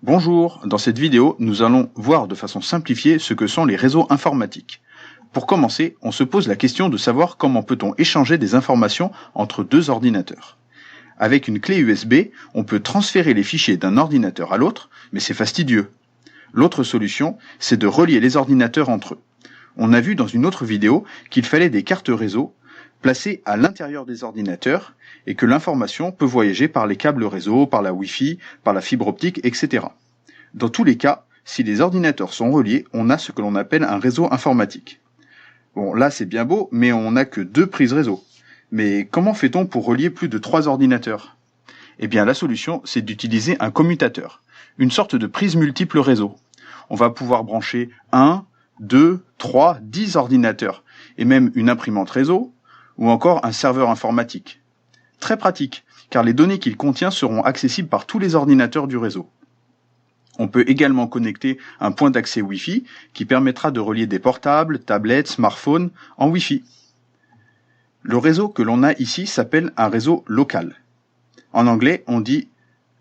Bonjour, dans cette vidéo, nous allons voir de façon simplifiée ce que sont les réseaux informatiques. Pour commencer, on se pose la question de savoir comment peut-on échanger des informations entre deux ordinateurs. Avec une clé USB, on peut transférer les fichiers d'un ordinateur à l'autre, mais c'est fastidieux. L'autre solution, c'est de relier les ordinateurs entre eux. On a vu dans une autre vidéo qu'il fallait des cartes réseau placées à l'intérieur des ordinateurs et que l'information peut voyager par les câbles réseau, par la Wi-Fi, par la fibre optique, etc. Dans tous les cas, si les ordinateurs sont reliés, on a ce que l'on appelle un réseau informatique. Bon, là c'est bien beau, mais on n'a que 2 prises réseau. Mais comment fait-on pour relier plus de 3 ordinateurs? Eh bien la solution, c'est d'utiliser un commutateur, une sorte de prise multiple réseau. On va pouvoir brancher 1, 2, 3, 10 ordinateurs, et même une imprimante réseau, ou encore un serveur informatique. Très pratique, car les données qu'il contient seront accessibles par tous les ordinateurs du réseau. On peut également connecter un point d'accès Wi-Fi qui permettra de relier des portables, tablettes, smartphones en Wi-Fi. Le réseau que l'on a ici s'appelle un réseau local. En anglais, on dit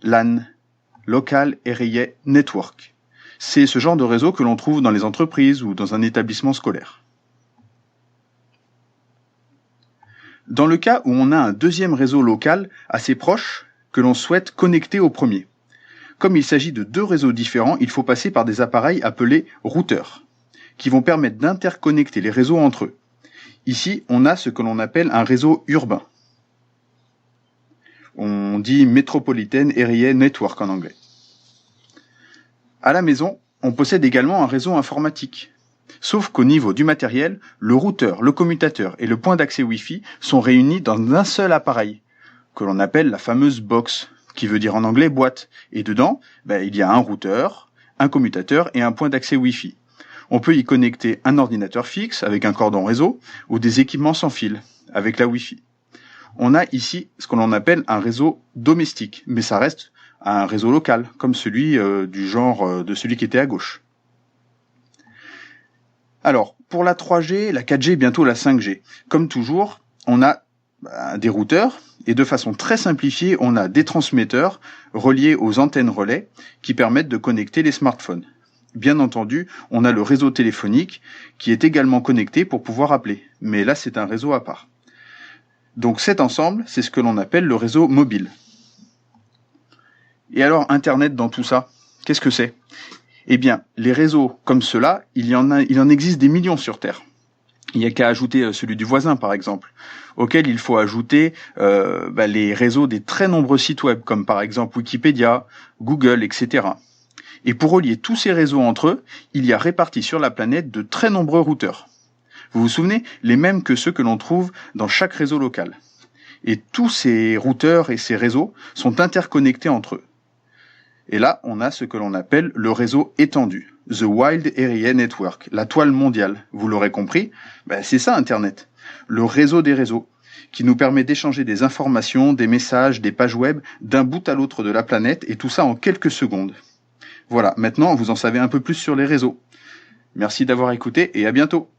LAN, Local Area Network. C'est ce genre de réseau que l'on trouve dans les entreprises ou dans un établissement scolaire. Dans le cas où on a un deuxième réseau local assez proche que l'on souhaite connecter au premier. Comme il s'agit de 2 réseaux différents, il faut passer par des appareils appelés routeurs, qui vont permettre d'interconnecter les réseaux entre eux. Ici, on a ce que l'on appelle un réseau urbain. On dit Metropolitan Area Network en anglais. À la maison, on possède également un réseau informatique. Sauf qu'au niveau du matériel, le routeur, le commutateur et le point d'accès Wi-Fi sont réunis dans un seul appareil, que l'on appelle la fameuse box, qui veut dire en anglais boîte. Et dedans, il y a un routeur, un commutateur et un point d'accès Wi-Fi. On peut y connecter un ordinateur fixe avec un cordon réseau ou des équipements sans fil avec la Wi-Fi. On a ici ce que l'on appelle un réseau domestique, mais ça reste un réseau local, comme celui du genre de celui qui était à gauche. Alors, pour la 3G, la 4G, bientôt la 5G. Comme toujours, on a des routeurs, et de façon très simplifiée, on a des transmetteurs reliés aux antennes relais qui permettent de connecter les smartphones. Bien entendu, on a le réseau téléphonique qui est également connecté pour pouvoir appeler, mais là c'est un réseau à part. Donc cet ensemble, c'est ce que l'on appelle le réseau mobile. Et alors Internet dans tout ça, qu'est-ce que c'est ? Eh bien, les réseaux comme ceux-là, il en existe des millions sur Terre. Il n'y a qu'à ajouter celui du voisin, par exemple, auquel il faut ajouter les réseaux des très nombreux sites web, comme par exemple Wikipédia, Google, etc. Et pour relier tous ces réseaux entre eux, il y a répartis sur la planète de très nombreux routeurs. Vous vous souvenez, les mêmes que ceux que l'on trouve dans chaque réseau local. Et tous ces routeurs et ces réseaux sont interconnectés entre eux. Et là, on a ce que l'on appelle le réseau étendu, The Wide Area Network, la toile mondiale. Vous l'aurez compris, c'est ça Internet, le réseau des réseaux, qui nous permet d'échanger des informations, des messages, des pages web d'un bout à l'autre de la planète, et tout ça en quelques secondes. Voilà, maintenant vous en savez un peu plus sur les réseaux. Merci d'avoir écouté et à bientôt.